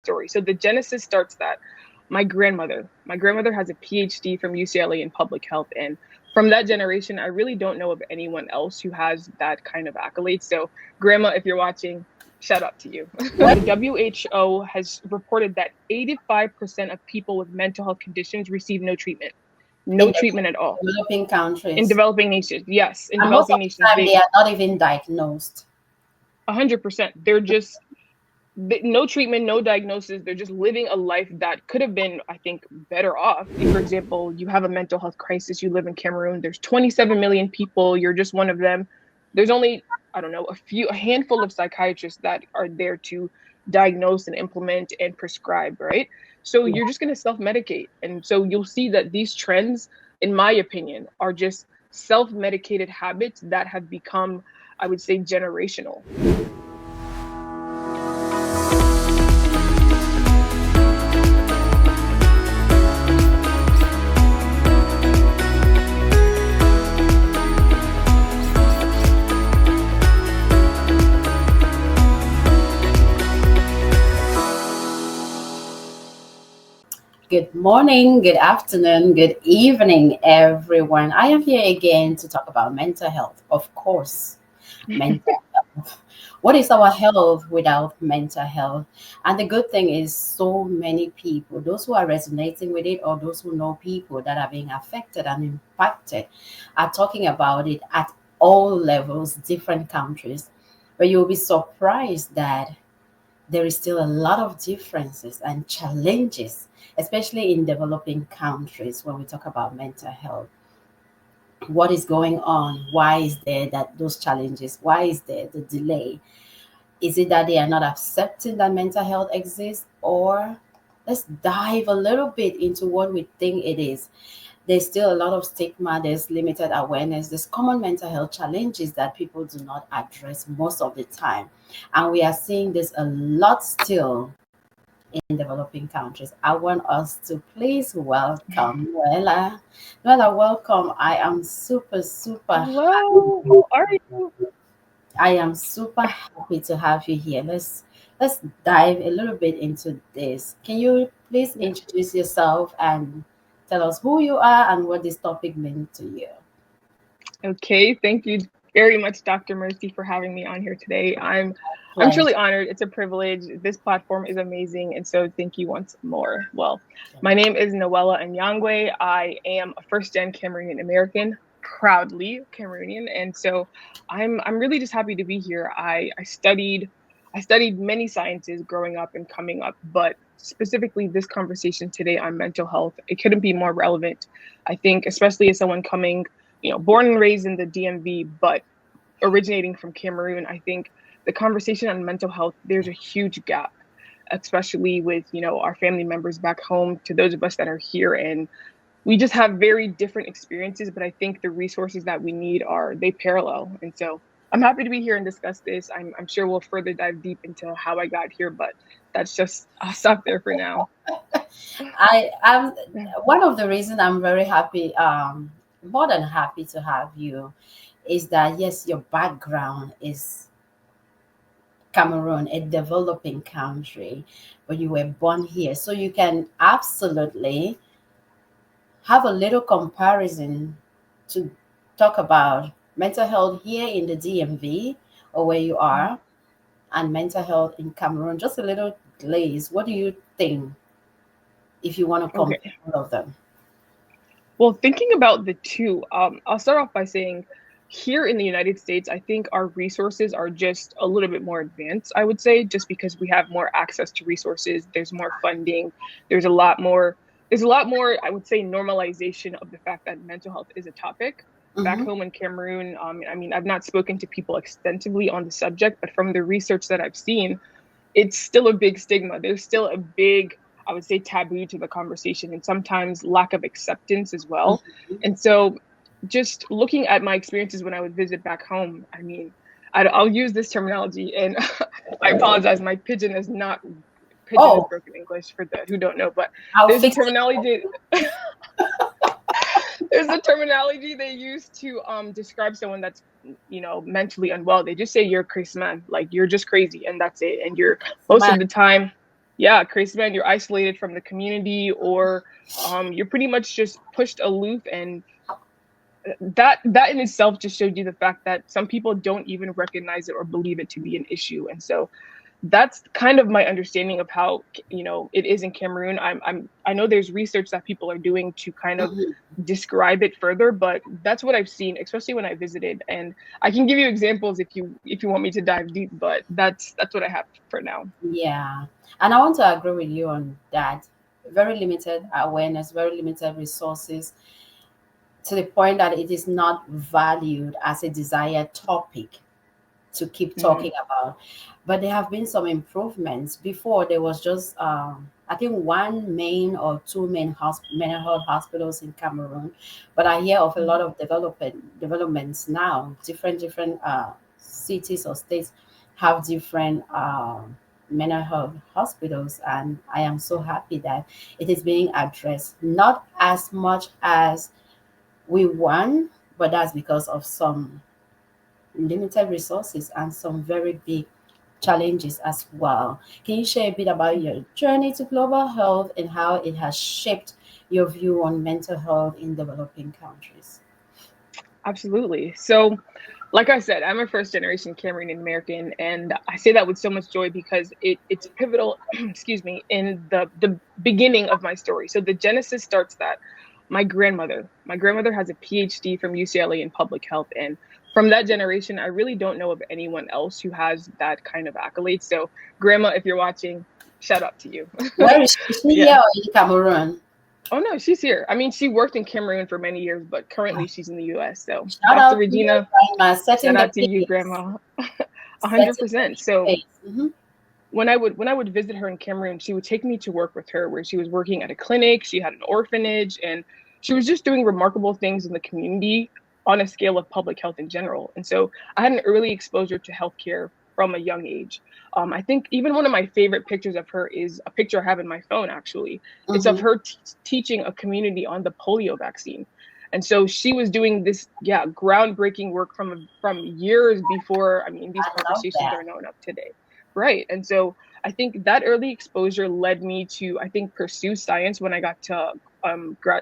story. So the genesis starts that my grandmother has a PhD from UCLA in public health. And from that generation, I really don't know of anyone else who has that kind of accolade. So grandma, if you're watching, shout out to you. The WHO has reported that 85% of people with mental health conditions receive no treatment. No treatment at all. Developing countries. In developing nations, yes. In and developing most of the time, they are not even diagnosed. 100%. They're just no treatment, no diagnosis. They're just living a life that could have been, I think, better off. For example, you have a mental health crisis. You live in Cameroon. There's 27 million people. You're just one of them. There's only, I don't know, a handful of psychiatrists that are there to diagnose and implement and prescribe, right? So you're just going to self-medicate. And so you'll see that these trends, in my opinion, are just self-medicated habits that have become, I would say, generational. Good morning, good afternoon, good evening, everyone. I am here again to talk about mental health, of course. Mental health. What is our health without mental health? And the good thing is so many people, those who are resonating with it or those who know people that are being affected and impacted, are talking about it at all levels, different countries. But you'll be surprised that there is still a lot of differences and challenges, especially in developing countries when we talk about mental health. What is going on? Why is there those challenges? Why is there the delay? Is it that they are not accepting that mental health exists? Or let's dive a little bit into what we think it is. There's still a lot of stigma, there's limited awareness, there's common mental health challenges that people do not address most of the time. And we are seeing this a lot still in developing countries. I want us to please welcome Noella. Noella, welcome. I am super Hello, how are you? I am super happy to have you here. Let's dive a little bit into this. Can you please introduce yourself and tell us who you are and what this topic meant to you? Okay, thank you very much, Dr. Mercy, for having me on here today. I'm truly honored. It's a privilege. This platform is amazing, and so thank you once more. Well, my name is Noella Anyangwe. I am a first-gen Cameroonian American, proudly Cameroonian, and so I'm really just happy to be here. I studied many sciences growing up and coming up, but specifically this conversation today on mental health, it couldn't be more relevant. I think, especially as someone coming, born and raised in the DMV, but originating from Cameroon, I think the conversation on mental health, there's a huge gap, especially with, our family members back home to those of us that are here. And we just have very different experiences, but I think the resources that we need they parallel. And so I'm happy to be here and discuss this. I'm sure we'll further dive deep into how I got here, but I'll stop there for now. I am one of the reasons I'm very happy, more than happy to have you, is that yes, your background is Cameroon, a developing country, but you were born here. So you can absolutely have a little comparison to talk about mental health here in the DMV or where you are and mental health in Cameroon. Just a little glaze. What do you think if you want to compare all of them? Well, thinking about the two, I'll start off by saying here in the United States, I think our resources are just a little bit more advanced, I would say, just because we have more access to resources. There's more funding. There's a lot more, I would say, normalization of the fact that mental health is a topic. Back home in Cameroon, I've not spoken to people extensively on the subject, but from the research that I've seen, it's still a big stigma. There's still a big, I would say, taboo to the conversation and sometimes lack of acceptance as well. And so just looking at my experiences when I would visit back home, I'll use this terminology, and I apologize, my pidgin is broken English for those who don't know, but there's a terminology. There's a terminology they use to describe someone that's, mentally unwell. They just say you're a crazy man, like you're just crazy, and that's it. And you're most of the time, yeah, crazy man, you're isolated from the community, or you're pretty much just pushed aloof, and that in itself just showed you the fact that some people don't even recognize it or believe it to be an issue. And so that's kind of my understanding of how, it is in Cameroon. I know there's research that people are doing to kind of Mhm. describe it further, but that's what I've seen, especially when I visited. And I can give you examples if you want me to dive deep, but that's what I have for now. Yeah, and I want to agree with you on that. Very limited awareness, very limited resources, to the point that it is not valued as a desired topic to keep Hmm. talking about. But there have been some improvements. Before, there was just, I think, one main or two main mental health hospitals in Cameroon. But I hear of a lot of developments now. Different cities or states have different mental health hospitals, and I am so happy that it is being addressed. Not as much as we want, but that's because of some limited resources and some very big challenges as well. Can you share a bit about your journey to global health and how it has shaped your view on mental health in developing countries? Absolutely. So, like I said, I'm a first generation Cameroonian American, and I say that with so much joy because it's pivotal, excuse me, in the beginning of my story. So the genesis starts that my grandmother has a PhD from UCLA in public health, and from that generation, I really don't know of anyone else who has that kind of accolade. So, grandma, if you're watching, shout out to you. Where is she? Is she here Yeah. or in Cameroon? Oh no, she's here. I mean, she worked in Cameroon for many years, but currently she's in the US. So, Shout Dr. out to you, Regina, Grandma, shout setting the out to you, pace. Grandma. A hundred Setting percent. the So pace. Hmm. when I would visit her in Cameroon, she would take me to work with her where she was working at a clinic, she had an orphanage, and she was just doing remarkable things in the community on a scale of public health in general. And so I had an early exposure to healthcare from a young age. I think even one of my favorite pictures of her is a picture I have in my phone, actually. It's of Hmm. her teaching a community on the polio vaccine. And so she was doing this, yeah, groundbreaking work from years before. I mean, these I love conversations that. are known up today. Right. And so I think that early exposure led me to, I think, pursue science when I got to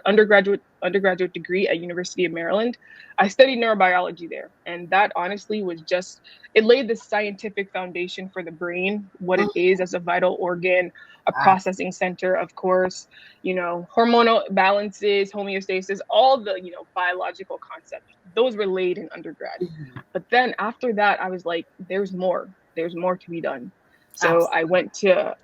undergraduate degree at University of Maryland. I studied neurobiology there, and that honestly was just it laid the scientific foundation for the brain, what it Mhm. is as a vital organ, a Ah, processing center, of course, hormonal balances, homeostasis, all the biological concepts. Those were laid in undergrad. mhm. But then after that, I was like, there's more. There's more to be done. So I Absolutely. went to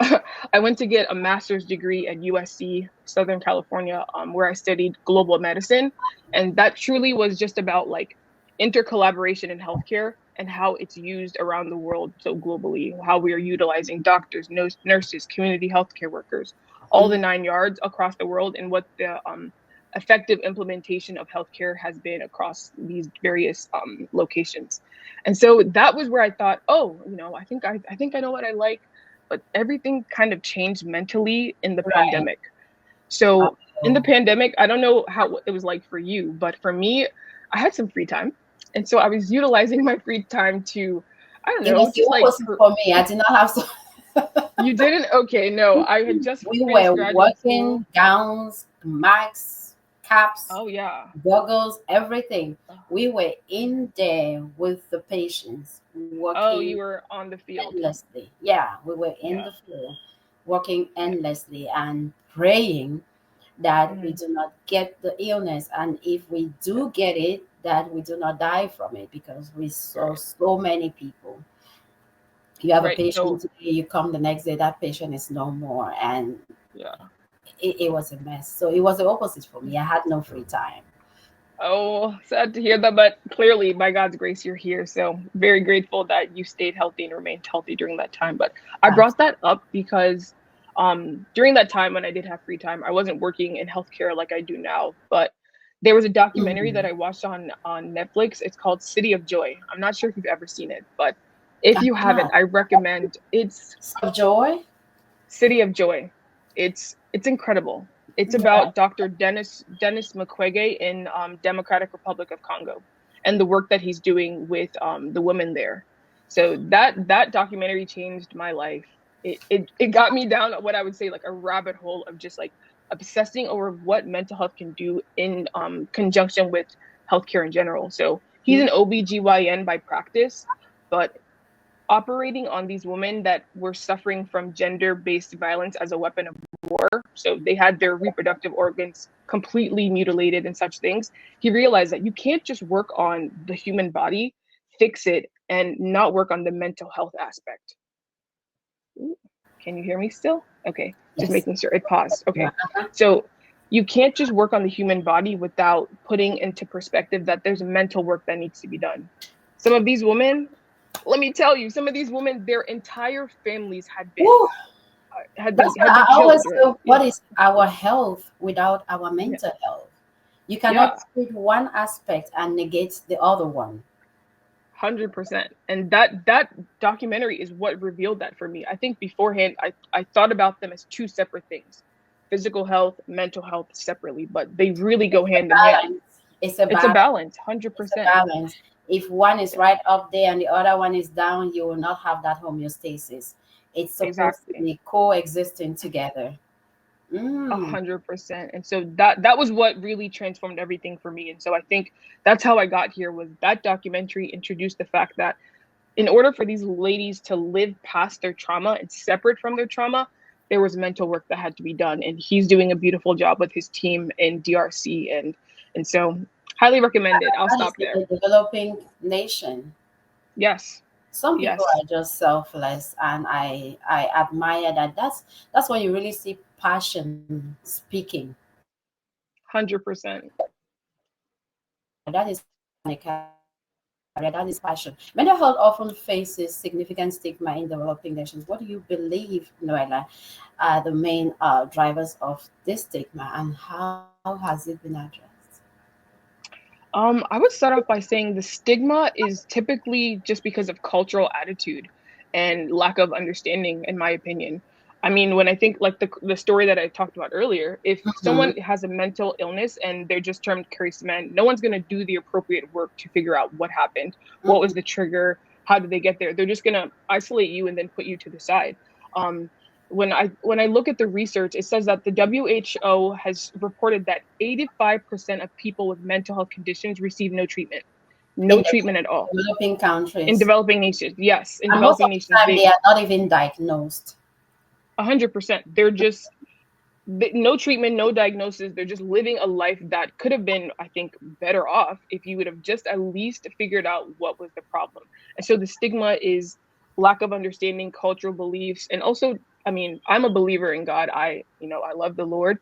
I went to get a master's degree at USC, Southern California, where I studied global medicine, and that truly was just about like intercollaboration in healthcare and how it's used around the world so globally, how we are utilizing doctors, nurses, community healthcare workers, all the Mhm. nine yards across the world, and what the effective implementation of healthcare has been across these various locations. And so that was where I thought, oh, I think I know what I like, but everything kind of changed mentally in the Right. pandemic. So in the Oh. pandemic, I don't know how it was like for you, but for me, I had some free time. And so I was utilizing my free time to, I don't It know, was the just like opposite for me. I did not have so. you didn't? Okay, no, I had just We were finished graduate school. working gowns, masks, caps, Oh yeah. goggles, everything. We were in there with the patients, Oh, working you were on the field. endlessly. Yeah, we were in Yeah. the field, working endlessly and praying that we Mhm. do not get the illness. And if we Yeah. do get it, that we do not die from it, because we saw Right. so many people. You have a Right. patient So today, you come the next day, that patient is no more. And yeah. it was a mess. So it was the opposite for me. I had no free time. Oh, sad to hear that, but clearly, by God's grace, you're here. So, very grateful that you stayed healthy and remained healthy during that time. But I Ah, brought that up because during that time when I did have free time, I wasn't working in healthcare like I do now. But there was a documentary that mhm. I watched on Netflix. It's called City of Joy. I'm not sure if you've ever seen it, but if I you did haven't, not. I recommend it's Some joy. City of Joy. It's incredible. It's Okay. about Dr. Dennis Mukwege in Democratic Republic of Congo and the work that he's doing with the women there. So that documentary changed my life it got me down what I would say like a rabbit hole of just like obsessing over what mental health can do in conjunction with healthcare in general. So he's an OBGYN by practice, but operating on these women that were suffering from gender-based violence as a weapon of war. So they had their reproductive organs completely mutilated and such things. He realized that you can't just work on the human body, fix it, and not work on the mental health aspect. Ooh, can you hear me still? Okay, just Yes. making sure it paused. Okay, so you can't just work on the human body without putting into perspective that there's mental work that needs to be done. Some of these women, let me tell you, some of these women, their entire families had been killed. What is our health without our mental health? You cannot treat one aspect and negate the other one. 100%. And that documentary is what revealed that for me. I think beforehand, I thought about them as two separate things. Physical health, mental health separately, but they really go hand in hand. It's a balance, 100%. It's a balance. If one is right up there and the other one is down, you will not have that homeostasis. It's supposed to be coexisting together. 100%. And so that was what really transformed everything for me. And so I think that's how I got here, was that documentary introduced the fact that in order for these ladies to live past their trauma and separate from their trauma, there was mental work that had to be done. And he's doing a beautiful job with his team in DRC. And so highly recommend it. I'll stop there. A developing nation. Yes. Some people are just selfless, and I admire that. That's when you really see passion speaking. 100%. That is passion. Mental health often faces significant stigma in developing nations. What do you believe, Noella, are the main drivers of this stigma, and how has it been addressed? I would start off by saying the stigma is typically just because of cultural attitude and lack of understanding, in my opinion. I mean, when I think like the story that I talked about earlier, if someone has a mental illness and they're just termed charisma, no one's going to do the appropriate work to figure out what happened, what was the trigger, how did they get there. They're just going to isolate you and then put you to the side. When I look at the research, it says that the WHO has reported that 85% of people with mental health conditions receive no treatment. No treatment at all. Developing countries. In developing nations, yes. In and developing most of the time, they are not even diagnosed. 100%. They're just no treatment, no diagnosis. They're just living a life that could have been, I think, better off if you would have just at least figured out what was the problem. And so the stigma is lack of understanding, cultural beliefs, and also, I mean, I'm a believer in God. I love the Lord.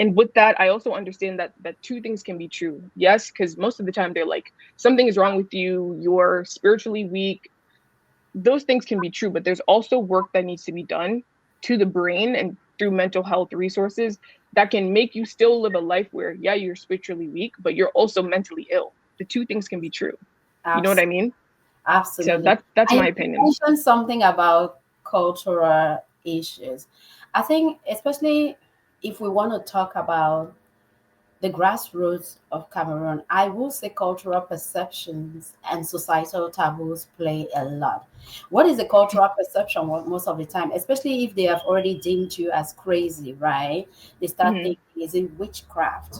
And with that, I also understand that two things can be true. Yes, because most of the time they're like, something is wrong with you, you're spiritually weak. Those things can be true, but there's also work that needs to be done to the brain and through mental health resources that can make you still live a life where, yeah, you're spiritually weak, but you're also mentally ill. The two things can be true. Absolutely. You know what I mean? Absolutely. So that's my opinion. You mentioned something about cultural issues. I think especially if we want to talk about the grassroots of Cameroon, I will say cultural perceptions and societal taboos play a lot. What is the cultural perception most of the time, especially if they have already deemed you as crazy, right? They start thinking, is it witchcraft?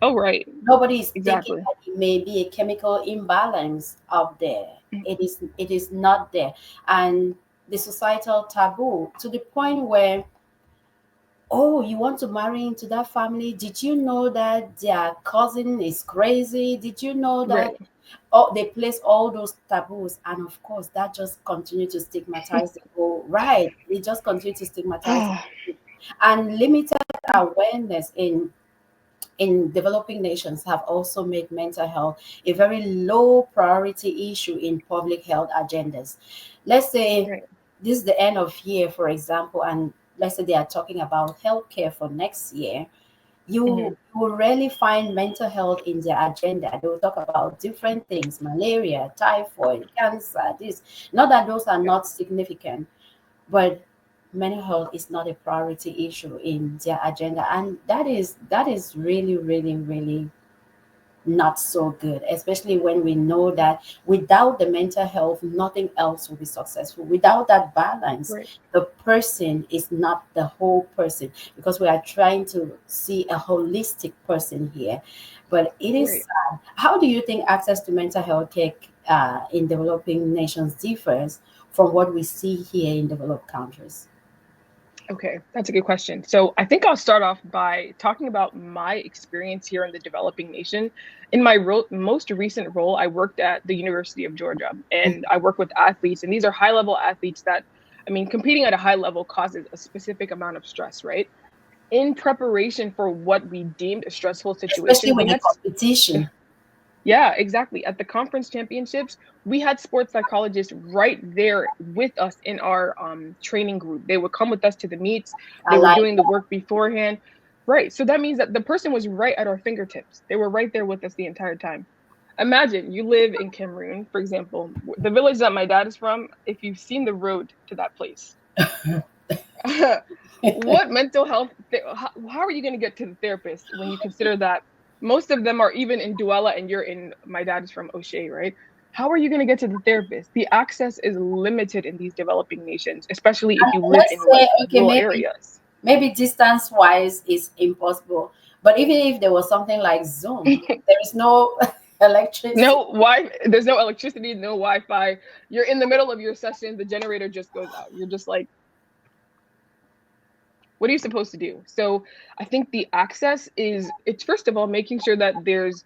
Oh, right. Nobody is thinking that it may be a chemical imbalance out there. It is not there. And the societal taboo to the point where, oh, you want to marry into that family? Did you know that their cousin is crazy? Did you know that? Right. Oh, they place all those taboos, and of course, that just continue to stigmatize the whole. Right, they just continue to stigmatize and limited awareness in developing nations have also made mental health a very low priority issue in public health agendas. Let's say this is the end of year, for example, and let's say they are talking about healthcare for next year. You will rarely find mental health in their agenda. They will talk about different things: malaria, typhoid, cancer. This, not that those are not significant, but mental health is not a priority issue in their agenda, and that is really, really, really not so good, especially when we know that without the mental health, nothing else will be successful. Without that balance, Right. the person is not the whole person, because we are trying to see a holistic person here. But it is Right. sad. How do you think access to mental health care in developing nations differs from what we see here in developed countries? Okay, that's a good question. So I think I'll start off by talking about my experience here in the developing nation. In my most recent role, I worked at the University of Georgia, and I work with athletes, and these are high level athletes that, I mean, competing at a high level causes a specific amount of stress, right? In preparation for what we deemed a stressful Especially situation, with the competition. yeah, exactly. At the conference championships, we had sports psychologists right there with us in our training group. They would come with us to the meets. I They were like doing the work beforehand. Right. So that means that the person was right at our fingertips. They were right there with us the entire time. Imagine you live in Cameroon, for example, the village that my dad is from. If you've seen the road to that place, what mental health, how are you going to get to the therapist when you consider that most of them are even in Douala and you're in, my dad is from O'Shea, right? How are you going to get to the therapist? The access is limited in these developing nations, especially if you live let's in say, like okay, rural maybe areas. distance wise is impossible, but even if there was something like Zoom, there is no electricity. No Wi, there's no electricity, no Wi-Fi. You're in the middle of your session, the generator just goes out. You're just like, what are you supposed to do? So I think the access is, it's first of all making sure that there's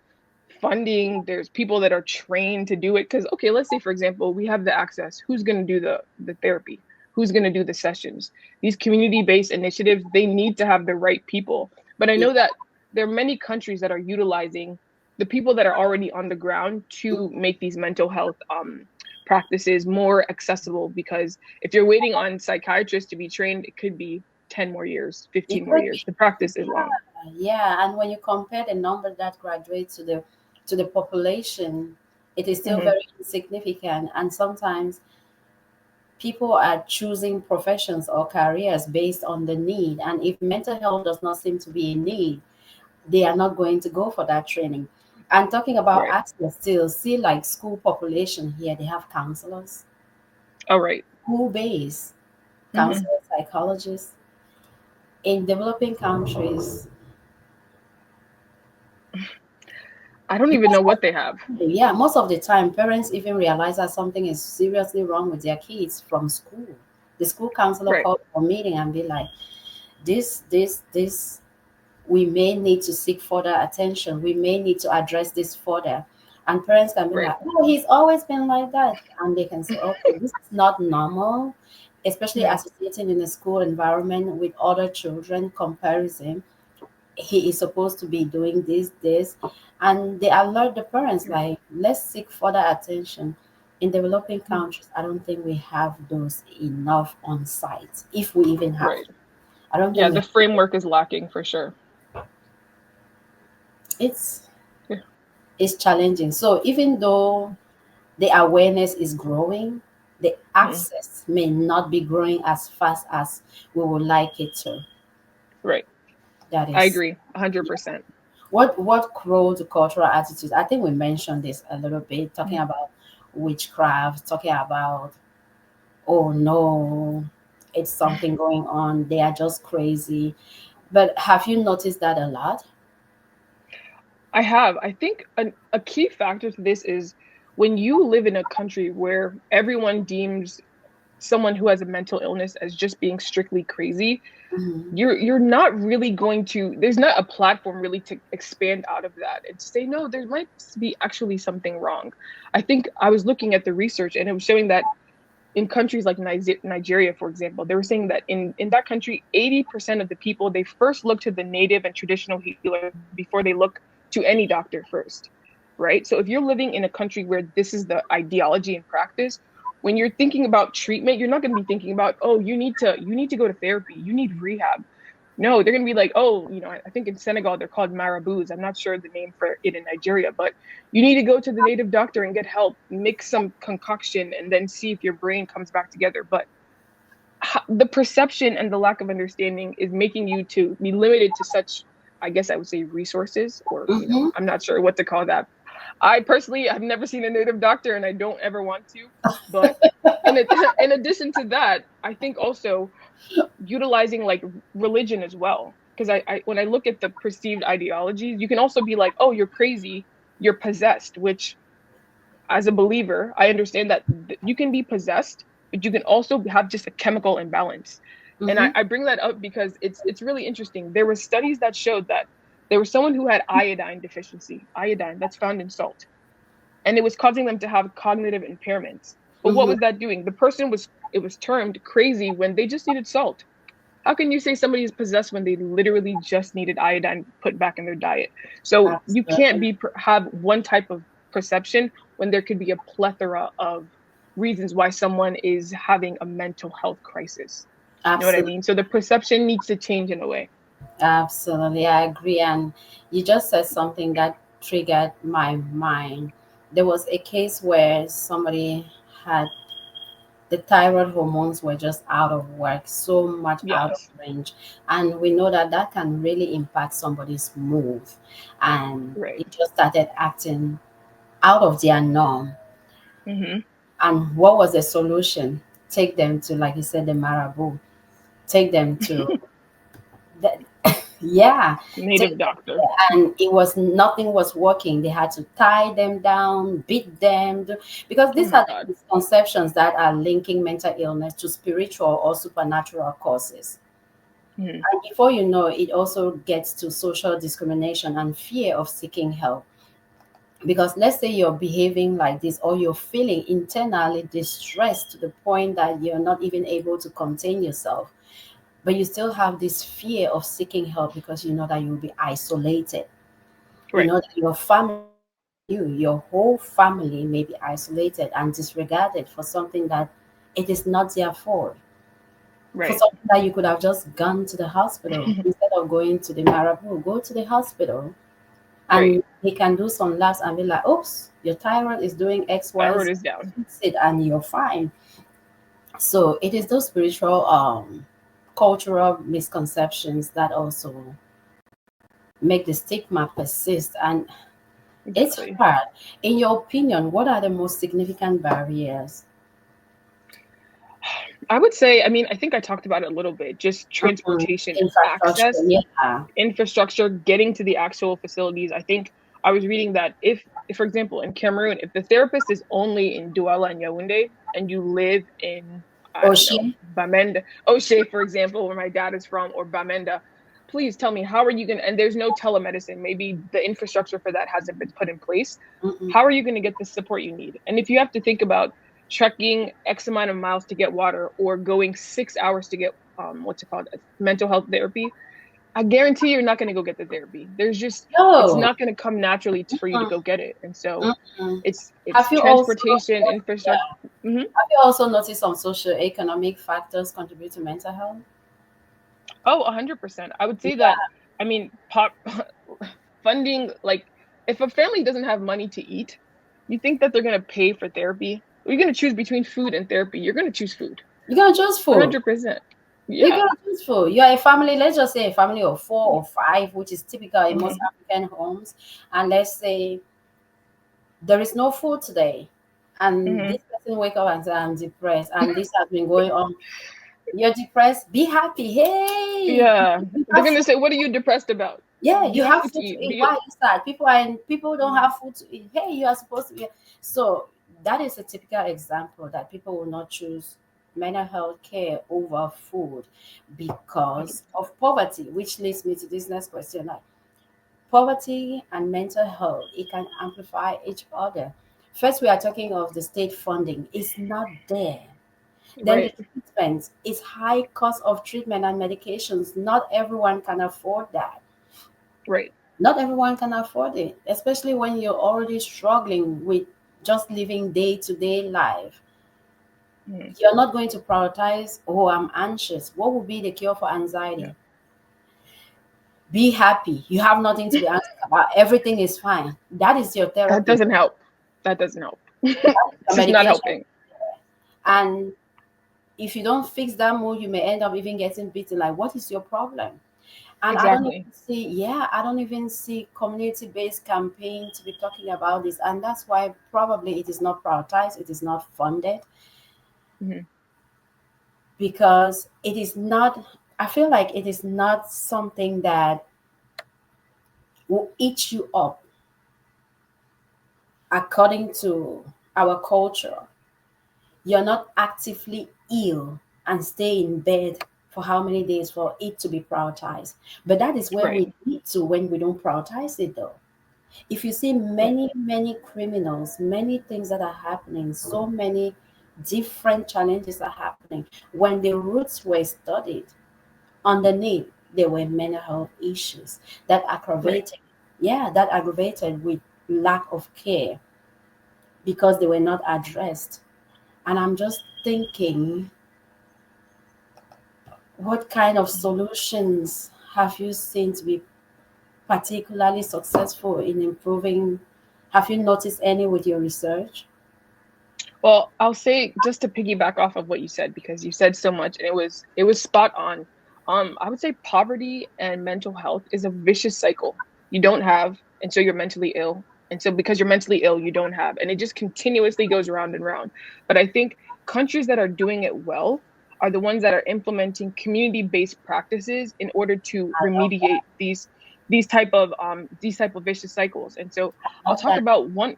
funding, there's people that are trained to do it. Because okay, let's say for example, we have the access. Who's going to do the therapy? Who's going to do the sessions? These community-based initiatives, they need to have the right people. But I Yeah. know that there are many countries that are utilizing the people that are already on the ground to make these mental health practices more accessible. Because if you're waiting on psychiatrists to be trained, it could be 10 more years, It 15 more could years. be, The practice is long. yeah. And when you compare the number that graduates to the population, it is still Hmm. very insignificant. And sometimes people are choosing professions or careers based on the need. And if mental health does not seem to be a need, they are not going to go for that training. And talking about Right. access, still see like school population here, they have counselors, All right. school based Hmm. counselors, psychologists. In developing countries, I don't even most know of what they have. yeah, most of the time, parents even realize that something is seriously wrong with their kids from school. The school counselor Right. called for a meeting and be like, this, we may need to seek further attention. We may need to address this further. And parents can be Right. like, oh, he's always been like that. And they can say, okay, this is not normal, especially Mhm. associating in a school environment with other children, comparison. He is supposed to be doing this. And they alert the parents, like, let's seek further attention. In developing countries, I don't think we have those enough on site, if we even have. Right. I don't think Yeah, we the have. framework is lacking for sure. It's Yeah. is challenging. So even though the awareness is growing, the Mhm. access may not be growing as fast as we would like it to. Right. That I is agree 100%. what grow to cultural attitudes. I think we mentioned this a little bit, talking Mhm. about witchcraft, talking about, oh no, it's something going on. They are just crazy. But have you noticed that a lot? I have. I think a key factor to this is when you live in a country where everyone deems someone who has a mental illness as just being strictly crazy, Mhm. you're not really going to, there's not a platform really to expand out of that and to say no, there might be actually something wrong. I think I was looking at the research and it was showing that in countries like Nigeria, for example, they were saying that in that country 80% of the people, they first look to the native and traditional healer before they look to any doctor first, right? So if you're living in a country where this is the ideology and practice, when you're thinking about treatment, you're not going to be thinking about, oh, you need to go to therapy, you need rehab. No, they're going to be like, oh, I think in Senegal they're called marabouts. I'm not sure the name for it in Nigeria, but you need to go to the native doctor and get help, mix some concoction, and then see if your brain comes back together. But the perception and the lack of understanding is making you to be limited to such I guess I would say resources, or Mm-hmm. I'm not sure what to call that. I personally have never seen a native doctor, and I don't ever want to. But in addition to that, I think also utilizing like religion as well. Because I when I look at the perceived ideologies, you can also be like, oh, you're crazy, you're possessed, which as a believer, I understand that you can be possessed, but you can also have just a chemical imbalance. And Mm-hmm. I bring that up because it's really interesting. There were studies that showed that there was someone who had iodine deficiency, iodine that's found in salt, and it was causing them to have cognitive impairments. But what Mm-hmm. was that doing? The person was it was termed crazy when they just needed salt. How can you say somebody is possessed when they literally just needed iodine put back in their diet? So you can't Absolutely. have one type of perception when there could be a plethora of reasons why someone is having a mental health crisis. You know what I Absolutely. mean? So the perception needs to change in a way. Absolutely. I agree. And you just said something that triggered my mind. There was a case where somebody had the thyroid hormones were just out of work, so much out of Yes. range. And we know that that can really impact somebody's mood. And Right. it just started acting out of their norm. Hmm. And what was the solution? Take them to, like you said, the marabout. Take them to the, yeah, take Native them doctor. there. And it was nothing was working. They had to tie them down, beat them, because Oh these my are the God. misconceptions that are linking mental illness to spiritual or supernatural causes. Hmm. And before you know, it also gets to social discrimination and fear of seeking help. Because let's say you're behaving like this, or you're feeling internally distressed to the point that you're not even able to contain yourself, but you still have this fear of seeking help because you know that you'll be isolated. You Right. know that your family, your whole family may be isolated and disregarded for something that it is not their fault. For Right. something that you could have just gone to the hospital instead of going to the marabu, go to the hospital, Right. and they can do some labs and be like, oops, your thyroid is doing X, Y, Thyroid Z, is down. fix it, and you're fine. So it is those spiritual, cultural misconceptions that also make the stigma persist. And it's Exactly. hard. In your opinion, what are the most significant barriers? I would say, I mean, I think I talked about it a little bit, just Mhm. transportation Infrastructure, access, yeah. infrastructure, getting to the actual facilities. I think I was reading that if for example, in Cameroon, if the therapist is only in Douala and Yaoundé and you live in, I don't know, Ocean. Bamenda, O'Shea, for example, where my dad is from, or Bamenda, please tell me, how are you going to, and there's no telemedicine, maybe the infrastructure for that hasn't been put in place. Mm-mm. How are you going to get the support you need? And if you have to think about trekking X amount of miles to get water or going 6 hours to get what's it called, mental health therapy, I guarantee you're not going to go get the therapy. There's just it's No. not going to come naturally for you to Mm-mm. go get it, and so Mm-mm. it's Have you also transportation, yeah, infrastructure. Hmm. have you also noticed some socioeconomic factors contribute to mental health? Oh, 100%. I would say Yeah. that. I mean, pop funding. Like, if a family doesn't have money to eat, you think that they're going to pay for therapy? You're going to choose between food and therapy. You're going to choose food. You're gonna choose food. 100%. You're Yeah. gonna choose food. You're a family, let's just say a family of 4 or 5, which is typical in most Hmm. African homes. And let's say there is no food today. And Hmm. this person wake up and say, I'm depressed. And this has been going on. You're depressed. Be happy. Hey, Yeah. you They're have going to food. say, "What are you depressed about? Yeah, You you have have food to food to eat. eat. Why are you sad? People don't have food to eat. Hey, you are supposed to be. So that is a typical example that people will not choose mental health care over food because of poverty, which leads me to this next question. Like poverty and mental health, it can amplify each other. First, we are talking of the state funding. It's not there. Then the Right. treatment is high cost of treatment and medications. Not everyone can afford that. Right. Not everyone can afford it, especially when you're already struggling with just living day to day life. Mhm. You're not going to prioritize, oh, I'm anxious. What would be the cure for Yeah. anxiety? Be happy. You have nothing to be anxious about. Everything is fine. That is your That therapy. doesn't help. That doesn't help. That's It's your just not medication. helping. And if you don't fix that mood, you may end up even getting beaten. Like, what is your problem? And Exactly. I don't even see community-based campaign to be talking about this. And that's why probably it is not prioritized, it is not funded, Mhm. because it is not, I feel like it is not something that will eat you up according to our culture. You're not actively ill and stay in bed for how many days for it to be prioritized. But that is where Right. we need to when we don't prioritize it though. If you see Right. many criminals, many things that are happening, so many different challenges are happening. When the roots were studied, underneath there were mental health issues that Right. aggravated, that aggravated with lack of care because they were not addressed. And I'm just thinking, what kind of solutions have you seen to be particularly successful in improving? Have you noticed any with your research? Well, I'll say just to piggyback off of what you said because you said so much and it was spot on. I would say poverty and mental health is a vicious cycle. You don't have, and so you're mentally ill. And so because you're mentally ill, you don't have, and it just continuously goes round and round. But I think countries that are doing it well are the ones that are implementing community-based practices in order to I love remediate these type of vicious cycles. And so I'll love talk that. about one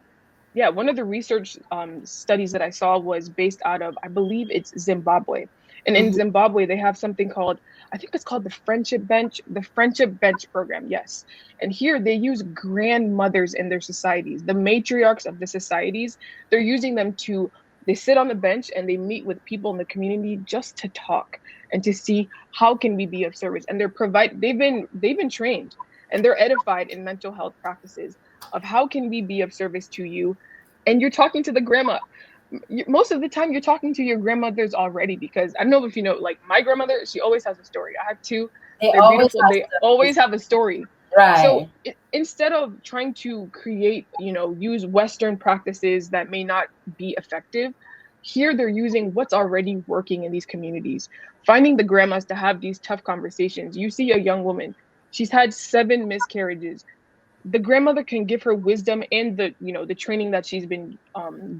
of the research studies that I saw was based out of, I believe it's Zimbabwe. And in Mhm. Zimbabwe, they have something called, I think it's called the Friendship Bench program. Yes. And here they use grandmothers in their societies, the matriarchs of the societies. They're using them they sit on the bench and they meet with people in the community just to talk and to see how can we be of service. And they've been trained and they're edified in mental health practices of how can we be of service to you. And you're talking to the grandma. Most of the time you're talking to your grandmothers already, because I don't know if you know, like my grandmother, she always has a story. I have two. They They're always beautiful. have They stories. always have a story. So Right. instead of trying to create, use Western practices that may not be effective, here they're using what's already working in these communities, finding the grandmas to have these tough conversations. You see a young woman, she's had 7 miscarriages. The grandmother can give her wisdom and the training that she's been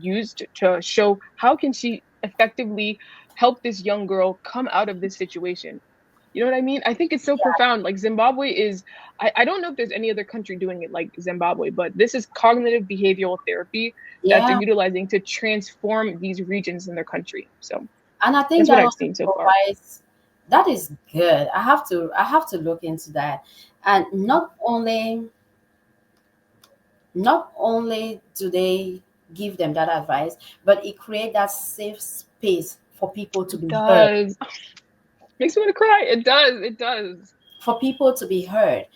used to show how can she effectively help this young girl come out of this situation. You know what I mean? I think it's so profound. Like Zimbabwe is, I don't know if there's any other country doing it like Zimbabwe, but this is cognitive behavioral therapy that they're Yeah. utilizing to transform these regions in their country. So And I think that's what that I've also seen so far. provides, that is good. I have to look into that. And not only do they give them that advice, but it create that safe space for people to It be heard. does. Makes me want to cry. It does. It does. For people to be heard.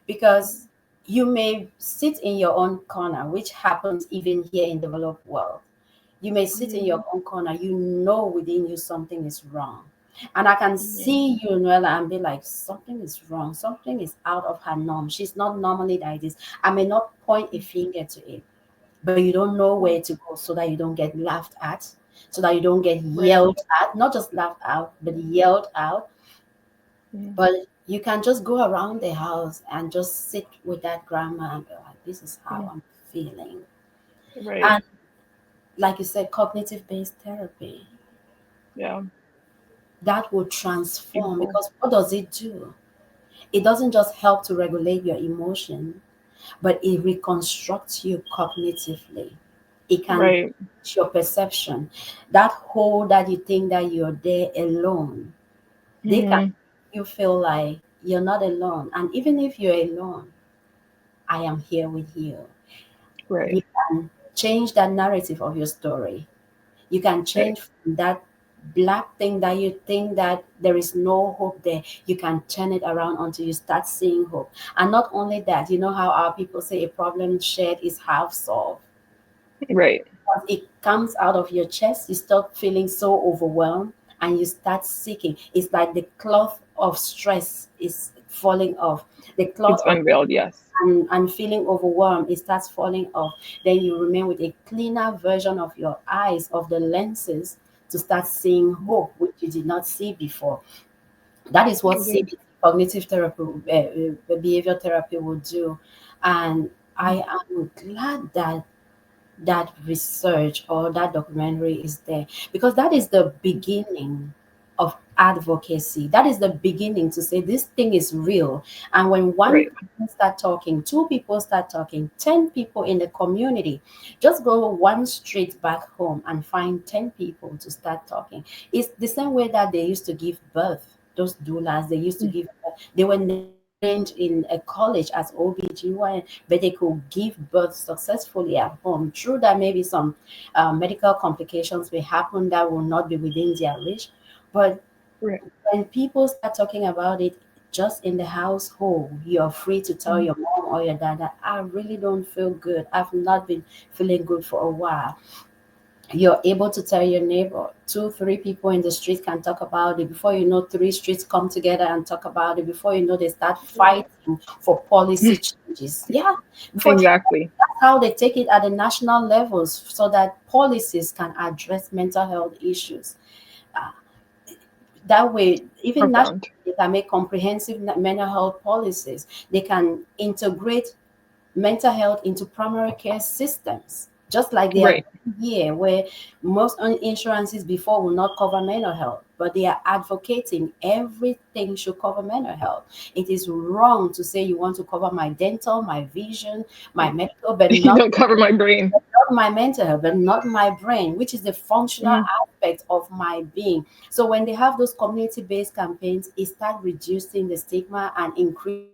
Because you may sit in your own corner, which happens even here in developed world. You may sit in your Mhm. own corner, you know within you something is wrong. And I can Mhm. see you, Noella, and be like, something is wrong. Something is out of her norm. She's not normally like this. I may not point a finger to it, but you don't know where to go so that you don't get laughed at, so that you don't get Right. yelled at, not just laughed out, but yelled out. Mhm. But you can just go around the house and just sit with that grandma and be like, this is how Mhm. I'm feeling. Right. And like you said, cognitive based therapy, Yeah. that will transform, Beautiful. because what does it do? It doesn't just help to regulate your emotion, but it reconstructs you cognitively. It can Right. change your perception. That hole that you think that you're there alone, they can Mhm. make you feel like you're not alone. And even if you're alone, I am here with you. Right. You can change that narrative of your story. You can Right. change from that black thing that you think that there is no hope there. You can turn it around until you start seeing hope. And not only that, you know how our people say a problem shared is half solved. Right. Once it comes out of your chest, you stop feeling so overwhelmed and you start seeking. It's like the cloth of stress is falling off. The cloth It's of unveiled. Yes. and feeling overwhelmed, it starts falling off. Then you remain with a cleaner version of your eyes, of the lenses to start seeing hope, which you did not see before. That is what Indeed. CBT, cognitive therapy, behavior therapy will do. And I am glad that that research or that documentary is there, because that is the beginning of advocacy. That is the beginning to say this thing is real. And when one Right. person start talking, two people start talking, 10 people in the community, just go one street back home and find 10 people to start talking. It's the same way that they used to give birth. Those doulas, they used to give birth. They were never trained in a college as OBGYN, but they could give birth successfully at home. True that maybe some medical complications may happen that will not be within their reach, but Right. when people start talking about it just in the household, you're free to tell your mom or your dad that I really don't feel good. I've not been feeling good for a while. You're able to tell your neighbor. Two, three people in the street can talk about it. Before you know, three streets come together and talk about it. Before you know, they start fighting for policy changes. Yeah, before Exactly. that's how they take it at the national levels, so that policies can address mental health issues. Uh, that way, even nationally, Profound. they can make comprehensive mental health policies. They can integrate mental health into primary care systems, just like they are Right. doing here, where most insurances before will not cover mental health, but they are advocating everything should cover mental health. It is wrong to say you want to cover my dental, my vision, my medical, but You not don't cover my brain. my mental health, but not my brain, which is the functional Mhm. aspect of my being. So when they have those community-based campaigns, it starts reducing the stigma and increasing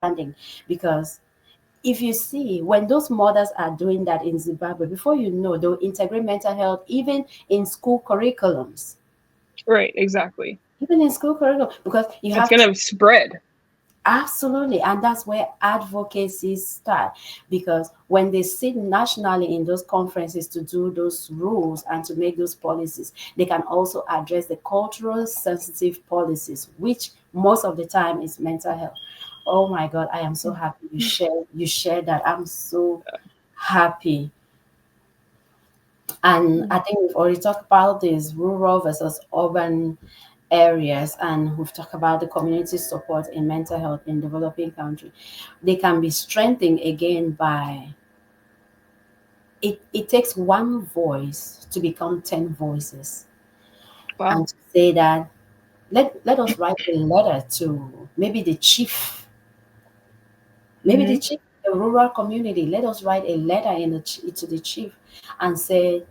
understanding. Because if you see, when those mothers are doing that in Zimbabwe, before you know, they'll integrate mental health even in school curriculums. Right. Exactly. Even in school curriculum, because you It's have gonna spread. absolutely, and that's where advocacy start. Because when they sit nationally in those conferences to do those rules and to make those policies, they can also address the cultural sensitive policies, which most of the time is mental health. Oh my God, I am so happy you share that. I'm so happy. And I think we've already talked about this rural versus urban areas, and we've talked about the community support in mental health in developing country. They can be strengthened again by it takes one voice to become 10 voices. Wow. And to say that let us write a letter to maybe the Hmm. chief in the rural community. Let us write a letter to the chief and say,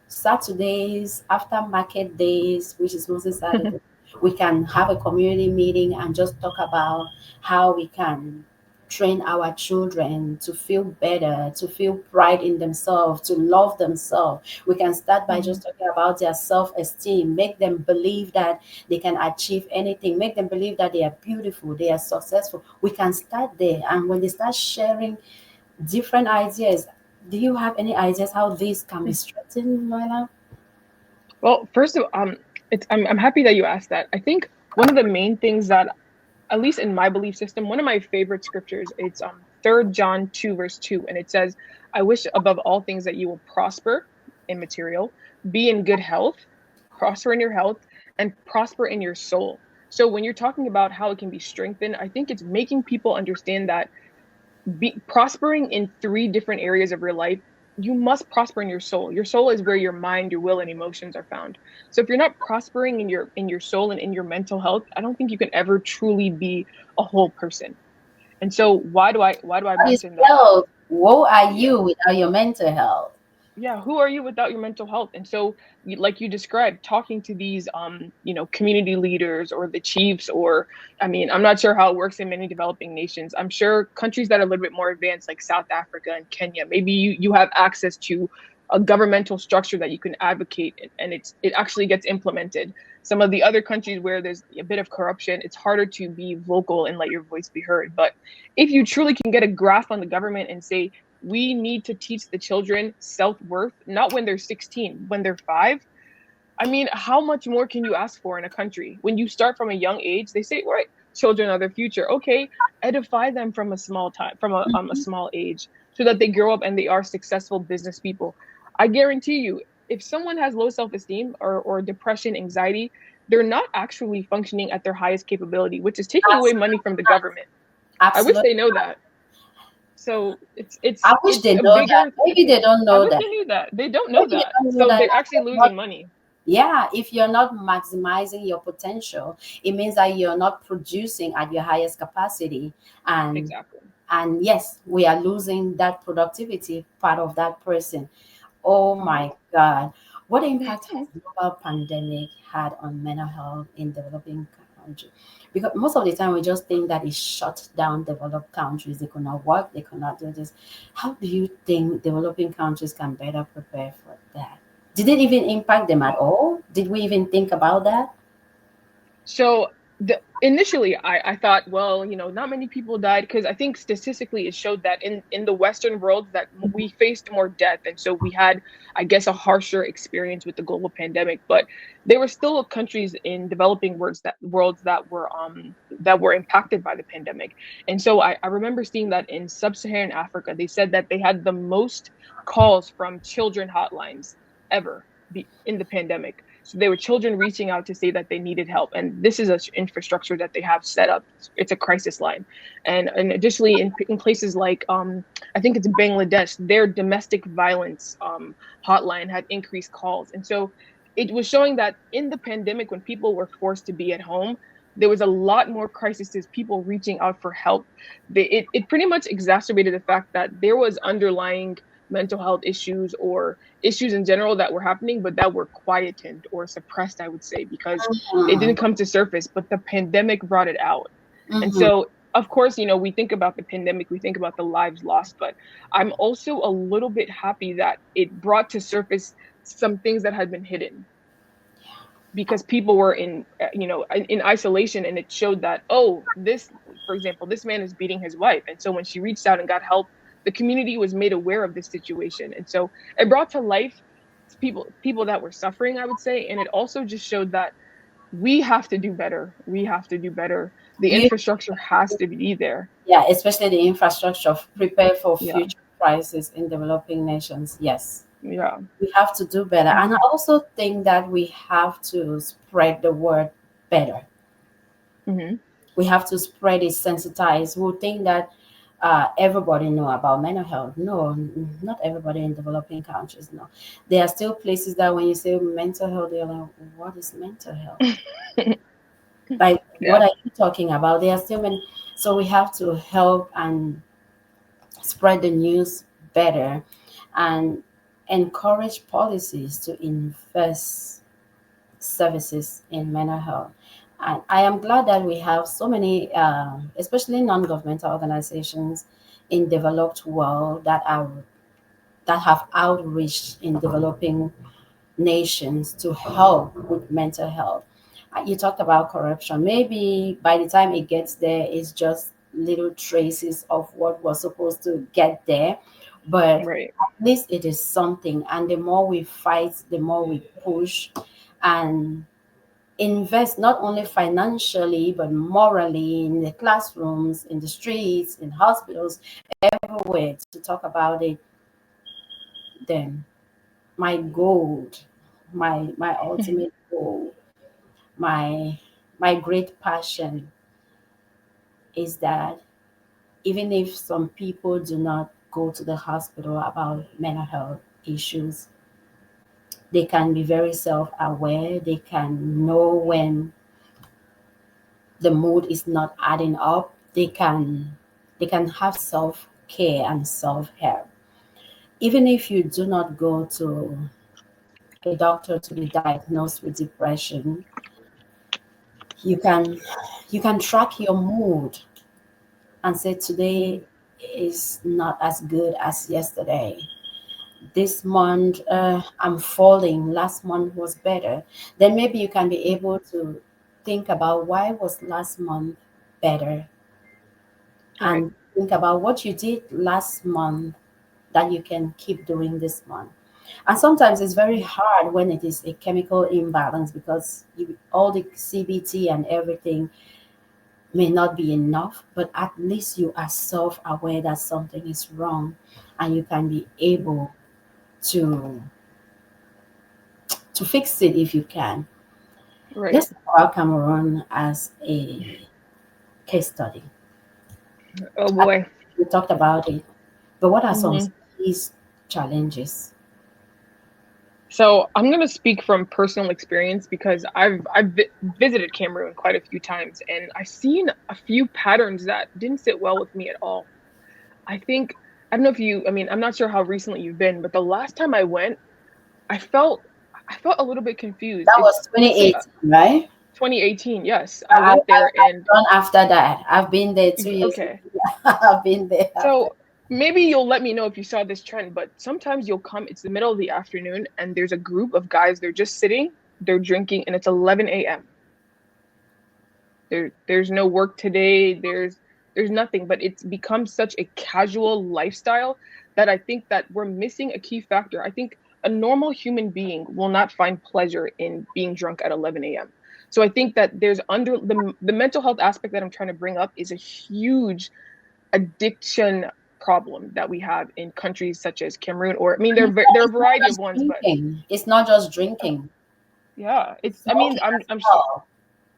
Saturdays after market days, which is mostly Saturday, we can have a community meeting and just talk about how we can train our children to feel better, to feel pride in themselves, to love themselves. We can start by just talking about their self-esteem, make them believe that they can achieve anything, make them believe that they are beautiful, they are successful. We can start there. And when they start sharing different ideas, do you have any ideas how this can be strengthened, Noella? Well, first of I'm happy that you asked that. I think one of the main things that, at least in my belief system, one of my favorite scriptures, it's 3rd John 2 verse 2, and it says, I wish above all things that you will prosper in material, be in good health, prosper in your health, and prosper in your soul. So when you're talking about how it can be strengthened, I think it's making people understand that prospering in 3 different areas of your life, you must prosper in your soul. Your soul is where your mind, your will, and emotions are found. So if you're not prospering in your soul and in your mental health, I don't think you can ever truly be a whole person. And so why do I How is mention that? health? Woe are Yeah. you without your mental health? Yeah, who are you without your mental health? And so like you described, talking to these community leaders or the chiefs, or I mean, I'm not sure how it works in many developing nations. I'm sure countries that are a little bit more advanced, like South Africa and Kenya, maybe you have access to a governmental structure that you can advocate, and it actually gets implemented. Some of the other countries where there's a bit of corruption, it's harder to be vocal and let your voice be heard. But if you truly can get a grasp on the government and say, we need to teach the children self-worth, not when they're 16, when they're 5. I mean, how much more can you ask for in a country? When you start from a young age, they say, right, children are their future. Okay, edify them from a small time, from a small age, so that they grow up and they are successful business people. I guarantee you, if someone has low self-esteem or depression, anxiety, they're not actually functioning at their highest capability, which is taking away Absolutely. money from the government. I wish Absolutely. they know that. So I wish it's they a know that. bigger. Maybe they don't I know wish that. they knew that. They don't know Maybe they that. don't know So that. they're actually losing money. Yeah, if you're not maximizing your potential, it means that you're not producing at your highest capacity. And Exactly. and yes, we are losing that productivity part of that person. Oh my God. What impact has the global pandemic had on mental health in developing countries? Because most of the time we just think that it shut down developed countries. They could not work, they could not do this. How do you think developing countries can better prepare for that? Did it even impact them at all? Did we even think about that? So initially, I thought, well, not many people died because I think statistically it showed that in the Western world that we faced more death, and so we had, I guess, a harsher experience with the global pandemic. But there were still countries in developing worlds that were impacted by the pandemic, and so I remember seeing that in sub-Saharan Africa, they said that they had the most calls from children hotlines ever in the pandemic. So they were children reaching out to say that they needed help, and this is an infrastructure that they have set up. It's a crisis line, and additionally, in places like I think it's Bangladesh, their domestic violence hotline had increased calls, and so it was showing that in the pandemic, when people were forced to be at home, there was a lot more crises, people reaching out for help. It pretty much exacerbated the fact that there was underlying mental health issues or issues in general that were happening, but that were quietened or suppressed, I would say, because it didn't Mhm. come to surface, but the pandemic brought it out. And Mhm. so, of course, we think about the pandemic, we think about the lives lost, but I'm also a little bit happy that it brought to surface some things that had been hidden because people were in isolation, and it showed that, oh, this, for example, this man is beating his wife, and so when she reached out and got help, the community was made aware of this situation, and so it brought to life people that were suffering, I would say, and it also just showed that we have to do better. We have to do better. The Do you, infrastructure has to be there. yeah, especially the infrastructure, prepare for Yeah. future crises in developing nations. Yes. Yeah. We have to do better. And I also think that we have to spread the word better. Hmm. We have to spread it, sensitize. We think that everybody know about mental health. No, not everybody in developing countries know. There are still places that when you say mental health, they're like, what is mental health? Like, what Yeah. are you talking about? There are still many. So we have to help and spread the news better and encourage policies to invest services in mental health. And I am glad that we have so many, especially non-governmental organizations in developed world that have outreach in developing nations to help with mental health. You talked about corruption. Maybe by the time it gets there, it's just little traces of what was supposed to get there. But Right. at least it is something. And the more we fight, the more we push and invest not only financially, but morally in the classrooms, in the streets, in hospitals, everywhere to talk about it, then my goal, my ultimate goal, my my great passion is that even if some people do not go to the hospital about mental health issues, they can be very self-aware. They can know when the mood is not adding up. They can have self-care and self-help. Even if you do not go to a doctor to be diagnosed with depression, you can you can track your mood and say today is not as good as yesterday. This month I'm falling. Last month was better. Then maybe you can be able to think about why was last month better Right. and think about what you did last month that you can keep doing this month. And sometimes it's very hard when it is a chemical imbalance because all the CBT and everything may not be enough, but at least you are self aware that something is wrong and you can be able to to fix it if you can. Right. Let's talk about Cameroon as a case study. Oh boy. We talked about it, but what are some Mhm. key challenges? So I'm going to speak from personal experience because I've visited Cameroon quite a few times, and I've seen a few patterns that didn't sit well with me at all. I think I don't know if you. I mean, I'm not sure how recently you've been, but the last time I went, I felt I felt a little bit confused. That was It's 2018, right? 2018. Yes, I I, went there, and I've gone after that. I've been there 2 years. okay. I've been there after. So maybe you'll let me know if you saw this trend, but sometimes you'll come, it's the middle of the afternoon, and there's a group of guys, they're just sitting, they're drinking, and it's 11 a.m. There's no work today, there's nothing, but it's become such a casual lifestyle that I think that we're missing a key factor. I think a normal human being will not find pleasure in being drunk at 11 a.m. So I think that there's under the mental health aspect that I'm trying to bring up is a huge addiction problem that we have in countries such as Cameroon, or I mean, there are a variety of ones, but It's not just drinking. yeah, it's. I mean, I'm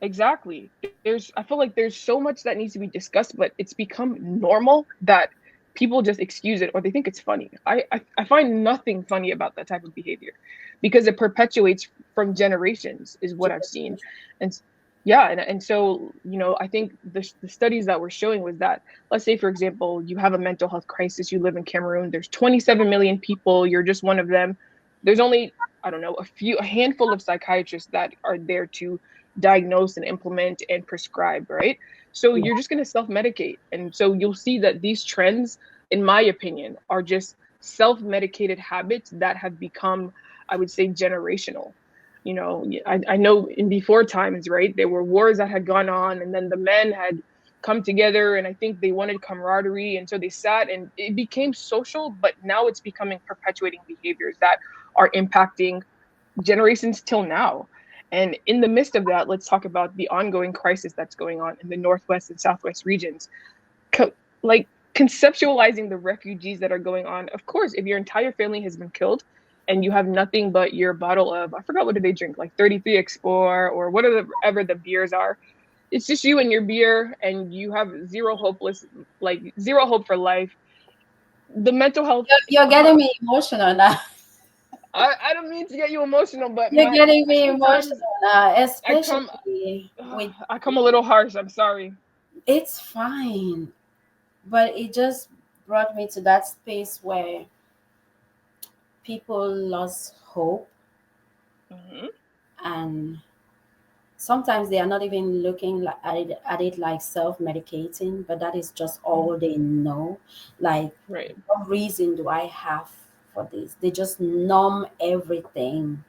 exactly. I feel like there's so much that needs to be discussed, but it's become normal that people just excuse it or they think it's funny. I find nothing funny about that type of behavior because it perpetuates from generations is what I've seen. And yeah, and so, I think the studies that were showing was that, let's say, for example, you have a mental health crisis, you live in Cameroon, there's 27 million people, you're just one of them. There's only, I don't know, a handful of psychiatrists that are there to diagnose and implement and prescribe, right? So you're just going to self-medicate. And so you'll see that these trends, in my opinion, are just self-medicated habits that have become, I would say, generational. I know in before times, right, there were wars that had gone on, and then the men had come together, and I think they wanted camaraderie, and so they sat, and it became social, but now it's becoming perpetuating behaviors that are impacting generations till now. And in the midst of that, let's talk about the ongoing crisis that's going on in the Northwest and Southwest regions. Like conceptualizing the refugees that are going on. Of course, if your entire family has been killed and you have nothing but your bottle of, I forgot what do they drink, like 33 Explorer or whatever the beers are. It's just you and your beer, and you have zero hope for life. The mental health. You're getting me emotional now. I don't mean to get you emotional, but You're getting me sometimes emotional now, especially with. I come a little harsh. I'm sorry. It's fine, but it just brought me to that space where people lost hope, and sometimes they are not even looking at it like self-medicating, but that is just all they know. Like, right. What reason do I have for this? They just numb everything,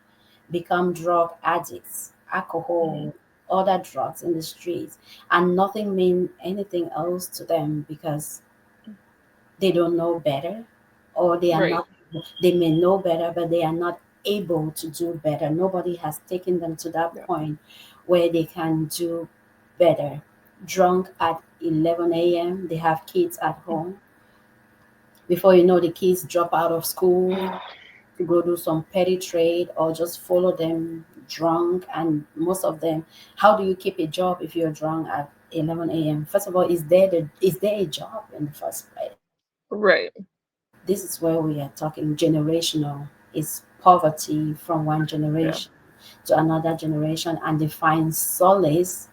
become drug addicts, alcohol, other drugs in the streets, and nothing mean anything else to them because they don't know better, or they are not. They may know better, but they are not able to do better. Nobody has taken them to that point where they can do better. Drunk at 11 a.m., they have kids at home. Before you know, the kids drop out of school to go do some petty trade or just follow them drunk. And most of them, how do you keep a job if you're drunk at 11 a.m.? First of all, is there a job in the first place? Right. This is where we are talking generational. It's poverty from one generation to another generation, and they find solace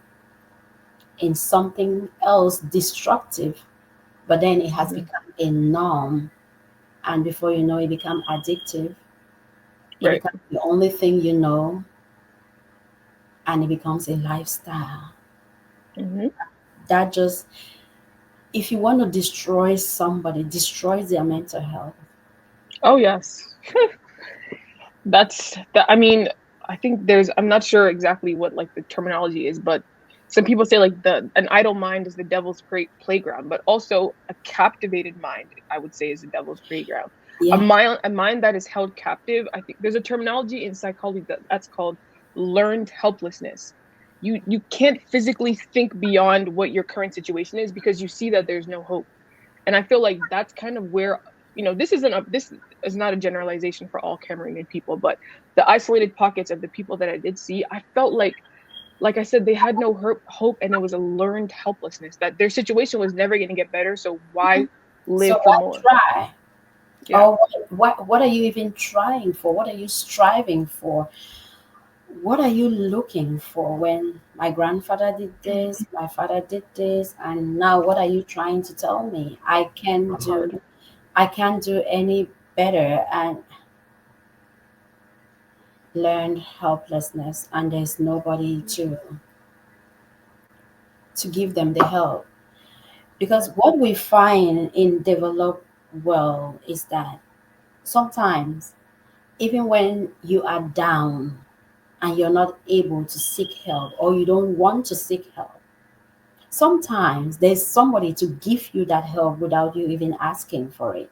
in something else destructive, but then it has become a norm, and before you know, it becomes addictive. It becomes the only thing you know, and it becomes a lifestyle. That just, if you want to destroy somebody, destroys their mental health. Oh yes. I mean, I think I'm not sure exactly what like the terminology is, but some people say like an idle mind is the devil's playground, but also a captivated mind, I would say, is the devil's playground. Yeah. A mind that is held captive. I think there's a terminology in psychology that's called learned helplessness. You can't physically think beyond what your current situation is because you see that there's no hope. And I feel like that's kind of where, this it's not a generalization for all Cameroonian people, but the isolated pockets of the people that I did see, I felt like I said, they had no hope, and it was a learned helplessness that their situation was never going to get better. So why So live for why more? try? Yeah. Or what are you even trying for? What are you striving for? What are you looking for? When my grandfather did this, my father did this, and now what are you trying to tell me? Hard. I can't do any better, and learned helplessness, and there's nobody to give them the help. Because what we find in developed world is that sometimes even when you are down and you're not able to seek help or you don't want to seek help, sometimes there's somebody to give you that help without you even asking for it.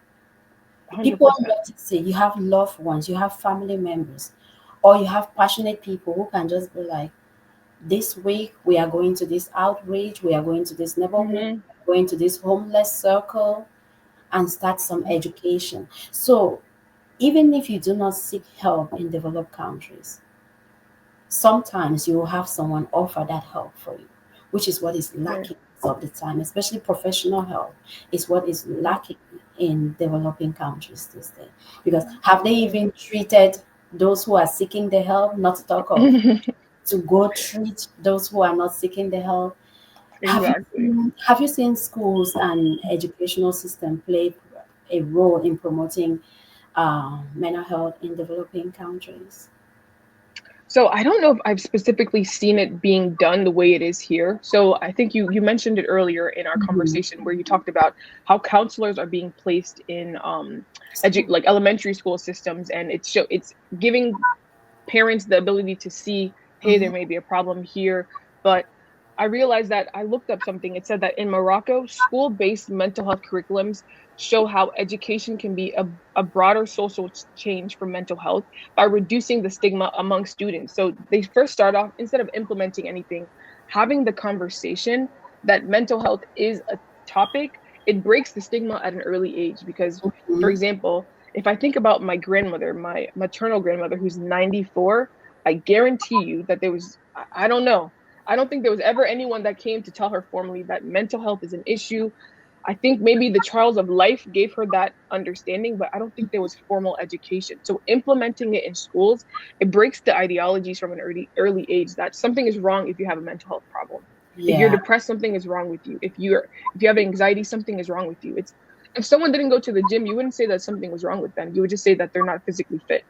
People 100%. notice it. You have loved ones, you have family members, or you have passionate people who can just be like, this week we are going to this outreach, we are going to this neighborhood, Hmm. going to this homeless circle, and start some education. So even if you do not seek help in developed countries, sometimes you will have someone offer that help for you, which is what is Right. lacking of the time, especially professional help is what is lacking in developing countries these days. Because have they Right. even treated those who are seeking the help, not to talk of to go treat those who are not seeking the help? Exactly. Have you seen schools and educational system play a role in promoting mental health in developing countries? So I don't know if I've specifically seen it being done the way it is here. So I think you mentioned it earlier in our Mhm. conversation where you talked about how counselors are being placed in School. like elementary school systems, and it's giving parents the ability to see, hey, there Mhm. may be a problem here. But I realized that I looked up something. It said that in Morocco, school based mental health curriculums show how education can be a broader social change for mental health by reducing the stigma among students. So they first start off, instead of implementing anything, having the conversation that mental health is a topic. It breaks the stigma at an early age because, for Mhm. example, if I think about my grandmother, my maternal grandmother, who's 94, I guarantee you that there was, I don't know, I don't think there was ever anyone that came to tell her formally that mental health is an issue. I think maybe the trials of life gave her that understanding, but I don't think there was formal education. So implementing it in schools, it breaks the ideologies from an early age that something is wrong if you have a mental health problem. If you're Yeah. depressed, something is wrong with you. If you have anxiety, something is wrong with you. It's if someone didn't go to the gym, you wouldn't say that something was wrong with them. You would just say that they're not physically fit.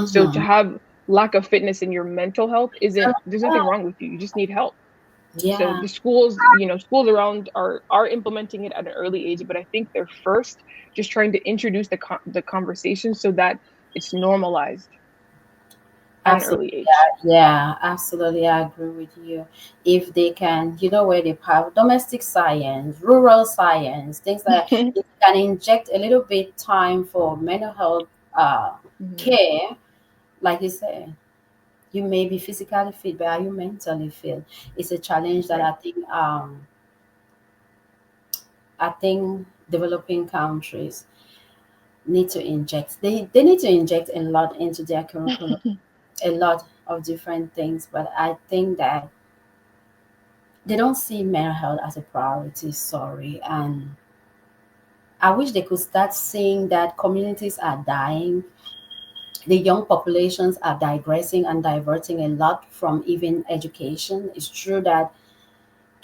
So to Mhm. have lack of fitness in your mental health isn't there's nothing wrong with you. You just need help. So Yeah. the schools, schools around are implementing it at an early age, but I think they're first just trying to introduce the conversation so that it's normalized at an Absolutely. early age. Yeah, absolutely. I agree with you. If they can, where they have domestic science, rural science, things like that, if they can inject a little bit time for mental health Mhm. care, like you said, you may be physically fit, but are you mentally fit? It's a challenge that Right. I think developing countries need to inject. They need to inject a lot into their curriculum, a lot of different things, but I think that they don't see mental health as a priority, sorry. And I wish they could start seeing that communities are dying, the young populations are digressing and diverting a lot from even education. It's true that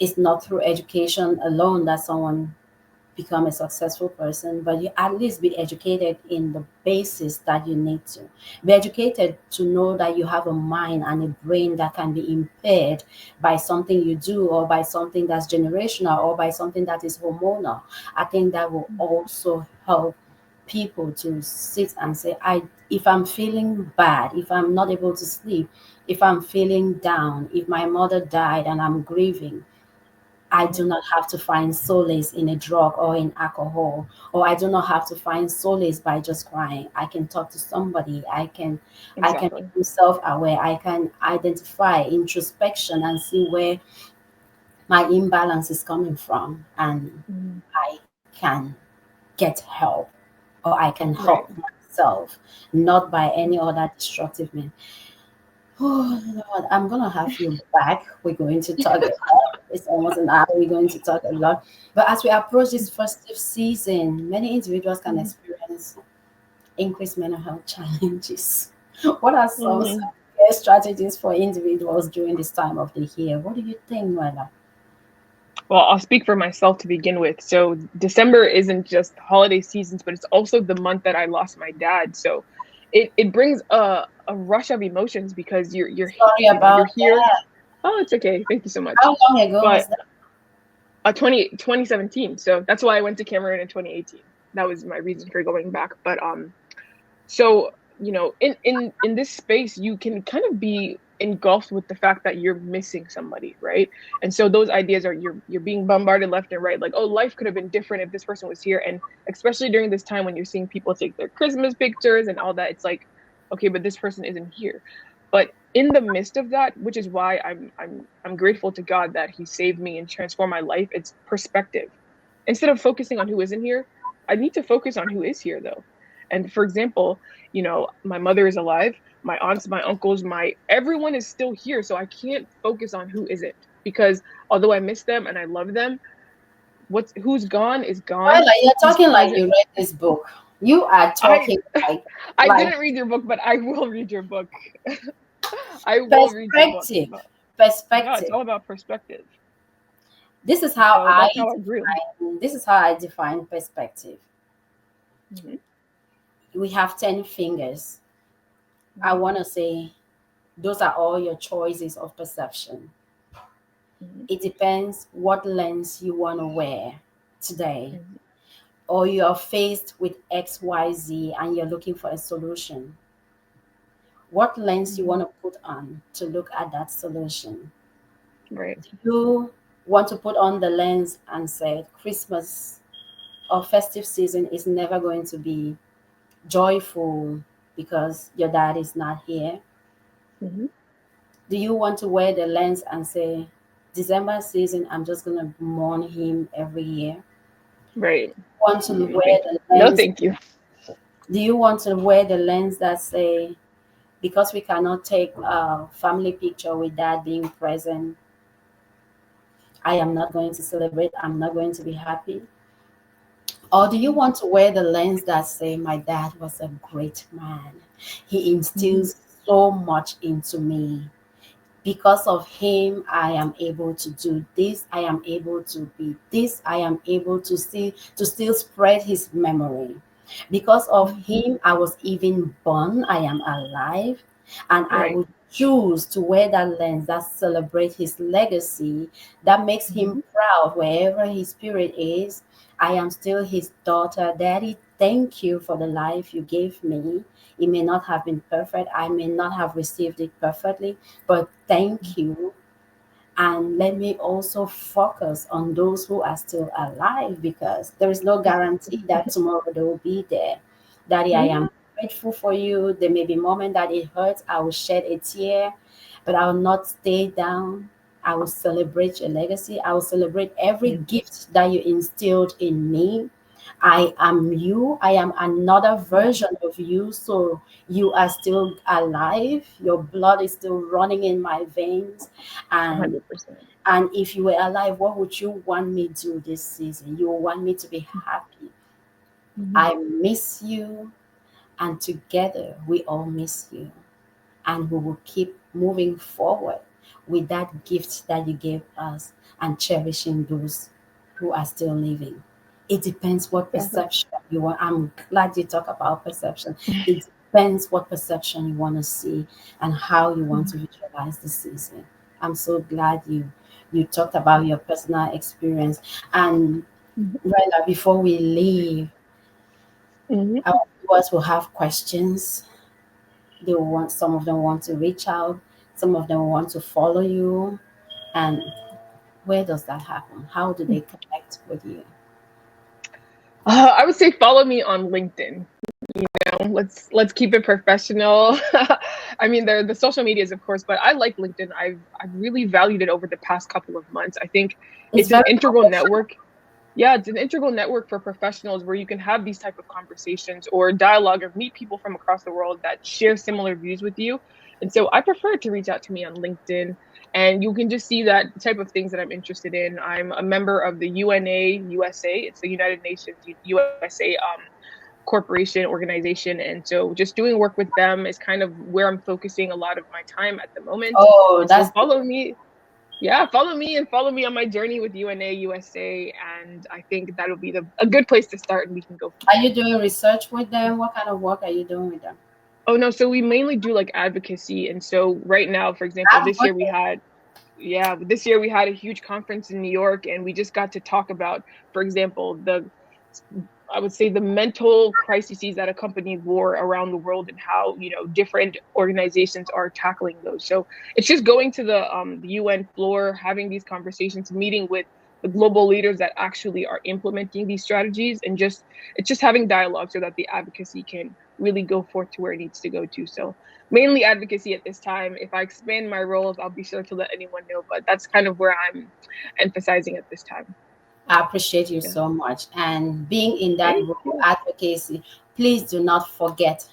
it's not through education alone that someone become a successful person, but you at least be educated in the basis that you need to. Be educated to know that you have a mind and a brain that can be impaired by something you do or by something that's generational or by something that is hormonal. I think that will also help people to sit and say, if I'm feeling bad, if I'm not able to sleep, if I'm feeling down, if my mother died and I'm grieving, I do not have to find solace in a drug or in alcohol, or I do not have to find solace by just crying. I can talk to somebody. I can Exactly. be self-aware. I can identify introspection and see where my imbalance is coming from, and Mhm. I can get help, or I can help Right. yourself, not by any other destructive man. Oh Lord, I'm gonna have you back. We're going to talk a lot. It's almost an hour. We're going to talk a lot. But as we approach this festive season, many individuals can experience increased mental health challenges. What are some strategies for individuals during this time of the year? What do you think, Noella? Well, I'll speak for myself to begin with. So December isn't just holiday seasons, but it's also the month that I lost my dad. So it brings a rush of emotions because Sorry about you're here. that. Oh, it's okay. Thank you so much. How long ago was But that? 2017. So that's why I went to Cameroon in 2018. That was my reason for going back. But so in this space, you can kind of be engulfed with the fact that you're missing somebody, right? And so those ideas are you're being bombarded left and right, like, oh, life could have been different if this person was here. And especially during this time when you're seeing people take their Christmas pictures and all that, it's like, okay, but this person isn't here. But in the midst of that, which is why I'm grateful to God that He saved me and transformed my life, it's perspective. Instead of focusing on who isn't here, I need to focus on who is here, though. And for example, my mother is alive, my aunts, my uncles, everyone is still here. So I can't focus on who isn't, because although I miss them and I love them, who's gone is gone. Well, you're talking like you read this book. You are talking I didn't read your book, but I will read your book. I will read your book. Perspective. Yeah, it's all about perspective. This is how this is how I define perspective. Mm-hmm. We have 10 fingers. I want to say those are all your choices of perception. Mm-hmm. It depends what lens you want to wear today. Mm-hmm. Or you are faced with XYZ and you're looking for a solution. What lens you want to put on to look at that solution? Right. You want to put on the lens and say Christmas or festive season is never going to be joyful because your dad is not here. Mm-hmm. Do you want to wear the lens and say December season, I'm just going to mourn him every year? Right. Want to wear the lens? No, thank you. Do you want to wear the lens that say, because we cannot take a family picture with dad being present, I am not going to celebrate, I'm not going to be happy? Or do you want to wear the lens that say, my dad was a great man. He instills so much into me. Because of him, I am able to do this. I am able to be this. I am able to still spread his memory. Because of him, I was even born. I am alive. And I would choose to wear that lens that celebrates his legacy, that makes him proud wherever his spirit is. I am still his daughter. Daddy, thank you for the life you gave me. It may not have been perfect. I may not have received it perfectly, but thank you. And let me also focus on those who are still alive, because there is no guarantee that tomorrow they will be there. Daddy, I am grateful for you. There may be a moment that it hurts. I will shed a tear, but I will not stay down. I will celebrate your legacy. I will celebrate every gift that you instilled in me. I am you. I am another version of you. So you are still alive. Your blood is still running in my veins. And 100%. And if you were alive, what would you want me to do this season? You want me to be happy. I miss you. And together we all miss you. And we will keep moving forward with that gift that you gave us and cherishing those who are still living. It depends what perception you want. I'm glad you talk about perception. It depends what perception you want to see and how you want to visualize the season. I'm so glad you talked about your personal experience. And Rella, before we leave, our viewers will have questions. Some of them want to reach out, some of them want to follow you. And where does that happen? How do they connect with you? I would say follow me on LinkedIn. Let's keep it professional. I mean, there are the social medias, of course, but I like LinkedIn. I've really valued it over the past couple of months. I think it's an integral network. Yeah, it's an integral network for professionals where you can have these type of conversations or dialogue or meet people from across the world that share similar views with you. And so I prefer to reach out to me on LinkedIn, and you can just see that type of things that I'm interested in. I'm a member of the UNA USA. It's the United Nations USA corporation organization. And so just doing work with them is kind of where I'm focusing a lot of my time at the moment. Oh, And so that's follow me. Yeah, follow me on my journey with UNA USA, and I think that'll be a good place to start, and we can go from Are there. you doing research with them? What kind of work are you doing with them? Oh no, so we mainly do like advocacy, and so right now, for example, Advocate. this year we had a huge conference in New York, and we just got to talk about, for example, the I would say the mental crises that accompany war around the world and how, different organizations are tackling those. So it's just going to the UN floor, having these conversations, meeting with the global leaders that actually are implementing these strategies, and it's just having dialogue so that the advocacy can really go forth to where it needs to go to. So mainly advocacy at this time. If I expand my roles, I'll be sure to let anyone know, but that's kind of where I'm emphasizing at this time. I appreciate you Yeah. so much. And being in that Thank role, you. advocacy, please do not forget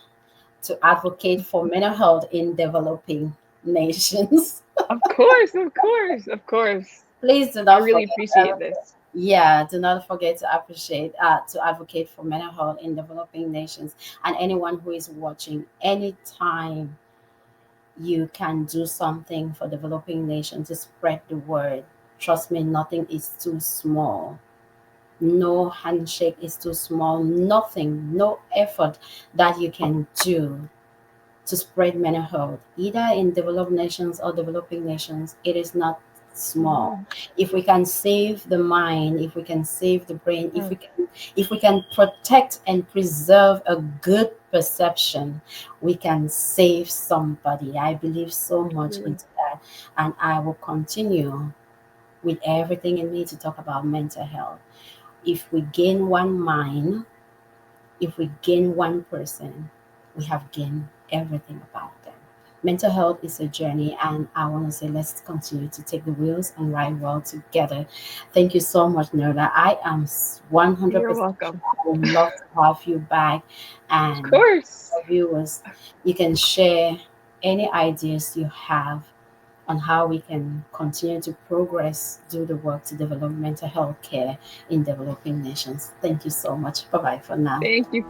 to advocate for mental health in developing nations. Of course, of course, of course. Please do I not really forget. appreciate this. Yeah, do not forget to appreciate, to advocate for mental health in developing nations. And anyone who is watching, anytime you can do something for developing nations to spread the word, trust me, nothing is too small. No handshake is too small. Nothing, no effort that you can do to spread mental health, either in developed nations or developing nations, it is not small. Mhm. If we can save the mind, if we can save the brain, Mm. if we can protect and preserve a good perception, we can save somebody. I believe so much Really. into that. And I will continue with everything in me to talk about mental health. If we gain one mind, if we gain one person, we have gained everything about them. Mental health is a journey, and I want to say let's continue to take the wheels and ride well together. Thank you so much, Nola. I am You're 100% sure welcome. I would love to have you back. Of And course. for viewers, you can share any ideas you have on how we can continue to progress, do the work to develop mental health care in developing nations. Thank you so much. Bye bye for now. Thank you.